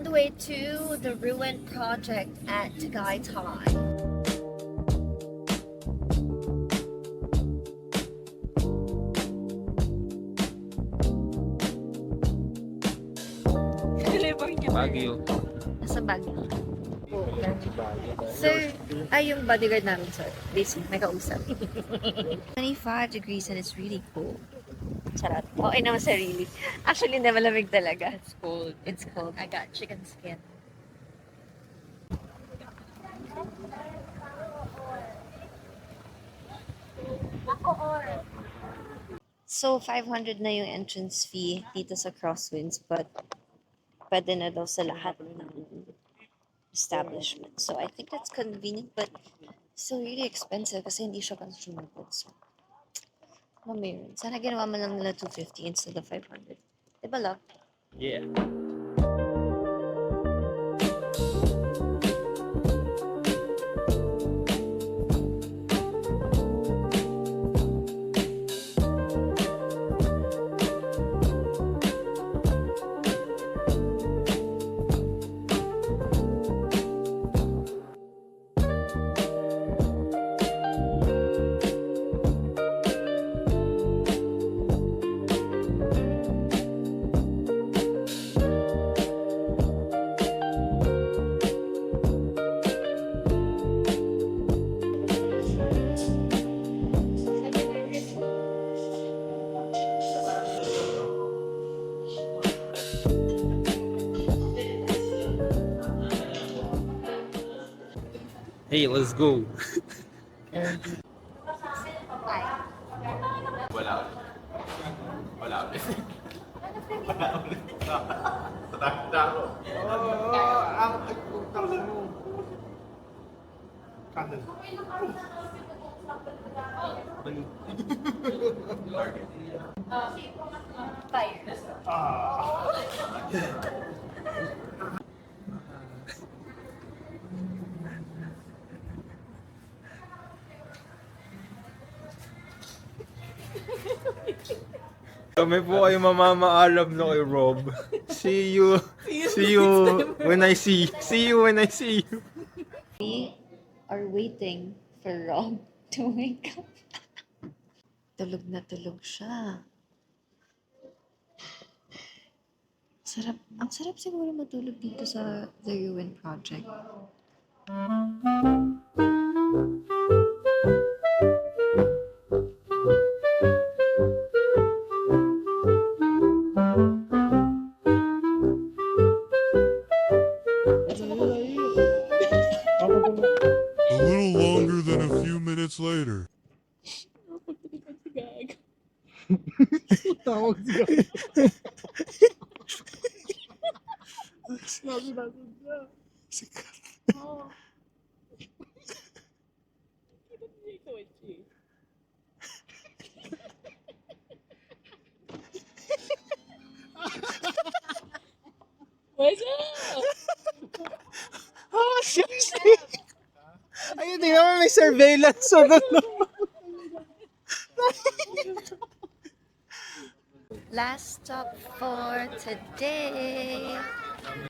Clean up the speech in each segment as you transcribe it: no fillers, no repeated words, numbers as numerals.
on the way to the ruin project at Tagaytay. Baguio. Nasa Baguio. Sir, ay yung bodyguard namin, sir. Busy, may kausap. 25 degrees and it's really cold. Charot. Okay naman sarili. Actually, hindi malamig talaga. It's cold. It's cold. I got chicken skin. So, 500 na yung entrance fee dito sa Crosswinds, but pwede na daw sa lahat ng establishment. So, I think that's convenient, but still really expensive kasi hindi siya consumable. So, ano mo yun? Sana ginawa mo lang nila 250 instead of 500. Diba, love? Yeah. Hey, let's go. Wala ulit. Tatanda ako. Ang pagpunta mo. Kanan. Fire. Kami po ay mamamaalam na kay Rob. See you. See you when I see. See you when I see you. We are waiting for Rob to wake up. Tulog na tulog siya. Sarap, ang sarap siguro matulog dito sa The Ruin Project. A little longer than a few minutes later. Oh, seriously? Ayun, di naman may surveillance sa doon. Last stop for today.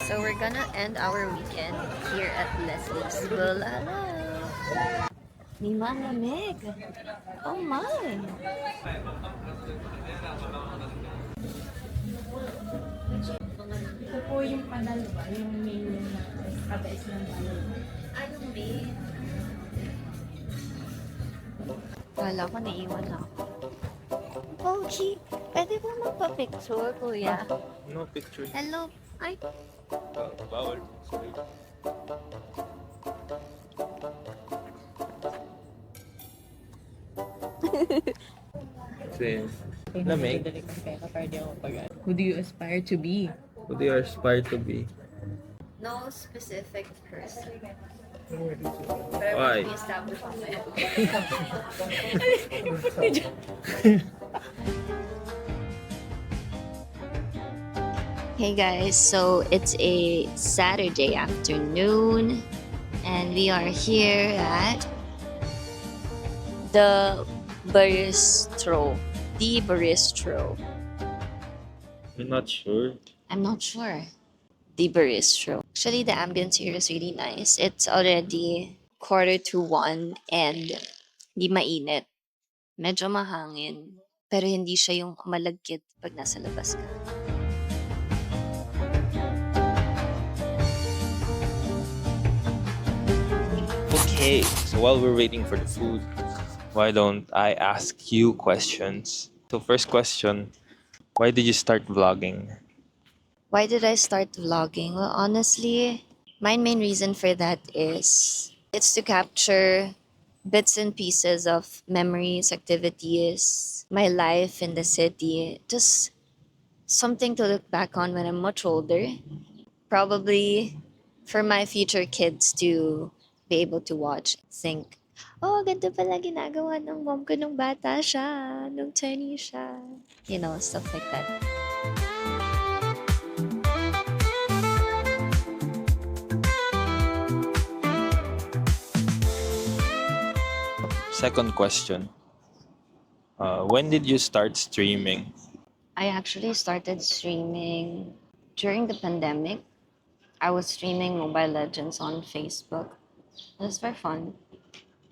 So we're gonna end our weekend here at Leslie's Bulalo. Ni Mama Meg. Oh my. Ito po yung padalwa, yung menu na kabais ng balon. Anong maid? Wala ko, naiwan ako. Pochi, pwede ba magpa-picture, kuya? No picture. Hello. Ay, Bawal. Kasi, lamig. Who do you aspire to be? Who do you aspire to be? no specific person. But I Why? want to be established on my own. Hey guys, so it's a Saturday afternoon and we are here at the Baristro. The Baristro. I'm not sure. I'm not sure. the bistro. Actually, the ambience here is really nice. It's already 1:45 and di mainit. Medyo mahangin. Pero hindi siya yung malagkit pag nasa labas ka. Okay, so while we're waiting for the food, why don't I ask you questions? So first question, why did you start vlogging? Why did I start vlogging? Well, honestly, my main reason for that is it's to capture bits and pieces of memories, activities, my life in the city. Just something to look back on when I'm much older. Probably for my future kids to be able to watch, think, oh, ganda pala ginagawa ng mom ko nung bata siya, nung tiny siya. You know, stuff like that. Second question, when did you start streaming? I actually started streaming during the pandemic. I was streaming Mobile Legends on Facebook. It was very fun.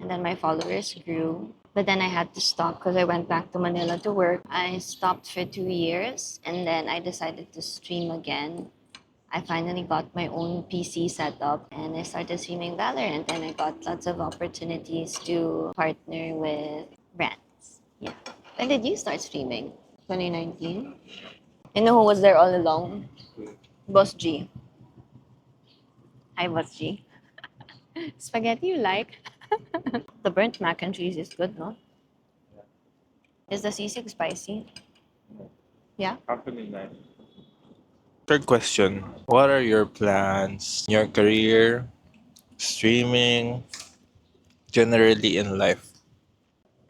And then my followers grew. But then I had to stop because I went back to Manila to work. I stopped for 2 years and then I decided to stream again. I finally got my own PC setup and I started streaming Valorant and I got lots of opportunities to partner with brands. Yeah. When did you start streaming? 2019? You know who was there all along? Boss G. Hi, Boss G. Spaghetti you like? The burnt mac and cheese is good, no? Is the sisig spicy? Yeah? Third question, what are your plans, in your career, streaming, generally in life?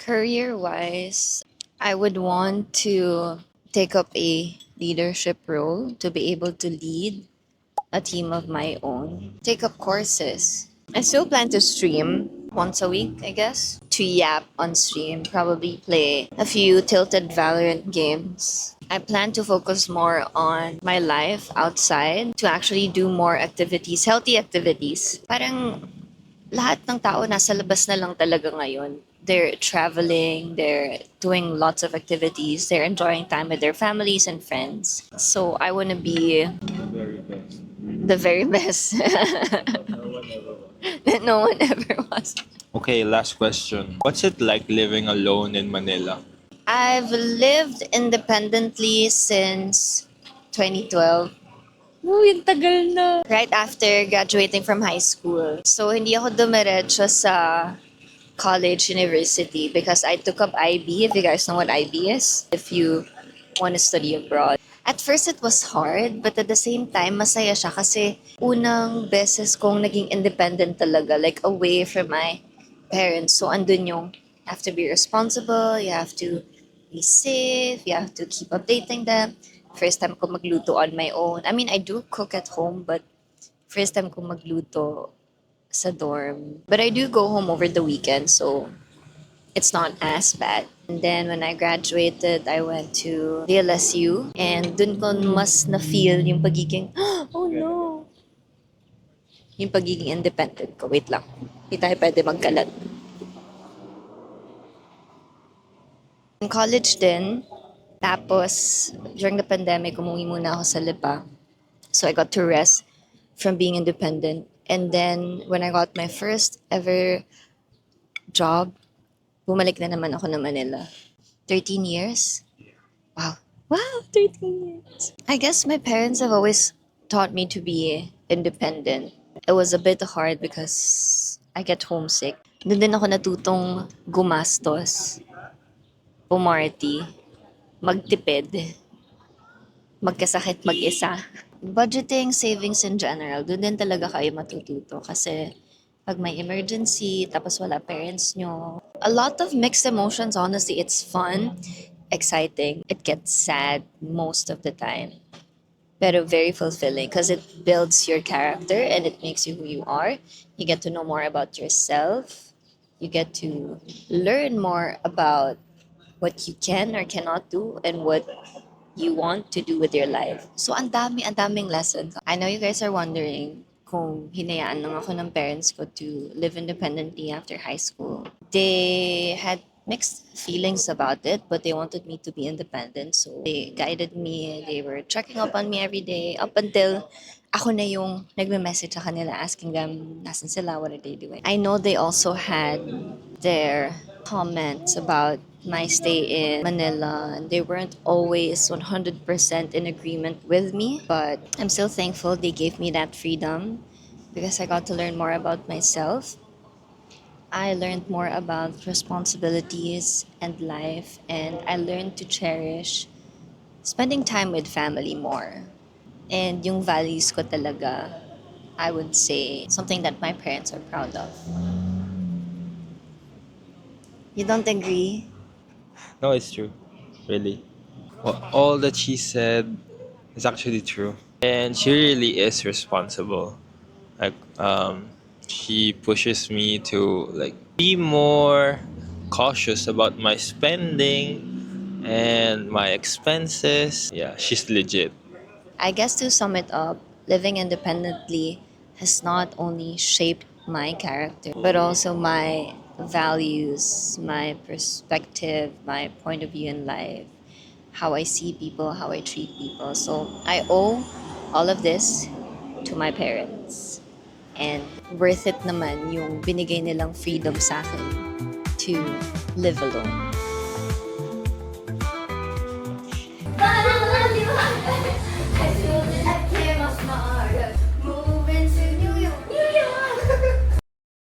Career wise, I would want to take up a leadership role to be able to lead a team of my own. Take up courses. I still plan to stream once a week, I guess. To yap on stream, probably play a few tilted Valorant games. I plan to focus more on my life outside to actually do more activities, healthy activities. Parang lahat ng tao nasa labas na lang talaga ngayon. They're traveling, they're doing lots of activities, they're enjoying time with their families and friends. So I want to be the very best that no one ever was. Okay, last question. What's it like living alone in Manila? I've lived independently since 2012. Uy, yung tagal na. Right after graduating from high school. So, hindi ako dumiretso sa college, university because I took up IB, if you guys know what IB is, if you want to study abroad. At first, it was hard, but at the same time, masaya siya kasi unang beses kong naging independent talaga, like away from my parents. So, andun yung you have to be responsible, you have to be safe, you have to keep updating them. First time ko magluto on my own. I mean, I do cook at home, but first time ko magluto sa dorm. But I do go home over the weekend, so it's not as bad. And then when I graduated, I went to DLSU and dun ko mas na-feel yung pagiging, oh no, yung pagiging independent ko. Wait lang, hindi tayo pwede magkalat. In college din, tapos during the pandemic, umuwi muna ako sa Lipa. So I got to rest from being independent. And then when I got my first ever job, bumalik na naman ako na Manila. 13 years? Wow. Wow, 13 years. I guess my parents have always taught me to be independent. It was a bit hard because I get homesick. Doon din ako natutong gumastos, pumarty, magtipid, magkasakit mag-isa. Budgeting, savings in general, doon din talaga kayo matututo kasi pag may emergency, tapos wala parents nyo. A lot of mixed emotions, honestly. It's fun, exciting. It gets sad most of the time. Pero very fulfilling because it builds your character and it makes you who you are. You get to know more about yourself. You get to learn more about what you can or cannot do and what you want to do with your life. So ang daming lessons. I know you guys are wondering kung hinayaan lang ako ng parents ko to live independently after high school. They had mixed feelings about it, but they wanted me to be independent. So they guided me, they were checking up on me every day up until ako na yung nagme-message sa kanila asking them nasan sila, what are they doing. I know they also had their comments about my stay in Manila, and they weren't always 100% in agreement with me, but I'm still thankful they gave me that freedom because I got to learn more about myself. I learned more about responsibilities and life, and I learned to cherish spending time with family more. And yung values ko talaga, I would say, something that my parents are proud of. You don't agree? No, it's true. Really. Well, all that she said is actually true. And she really is responsible. Like, she pushes me to like be more cautious about my spending and my expenses. Yeah, she's legit. I guess to sum it up, living independently has not only shaped my character, but also my values, my perspective, my point of view in life, how I see people, how I treat people. So I owe all of this to my parents. And worth it naman yung binigay nilang freedom sa akin to live alone.